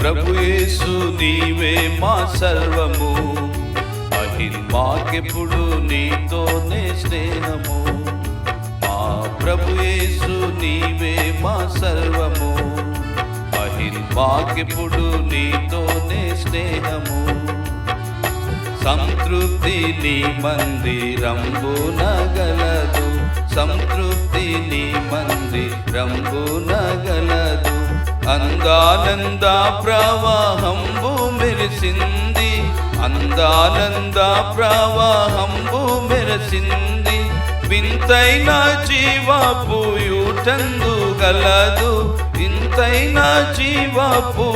ప్రభు యేసు నీవే మా సర్వము, మాకెప్పుడు నీతోనే స్నేహము. మా ప్రభు యేసు నీవే మా సర్వము, మాకెప్పుడు నీతోనే స్నేహము. సంతృప్తి నీ మందిరంబున గలదు, సంతృప్తి నీ మందిరంబున గలదు. అందానంద ప్రవాహంబు మెరిసింది, అందానంద ప్రవాహంబు మెరిసింది. వింతైన జీవపు యూటందు గలదు, ఇంతైన జీవపు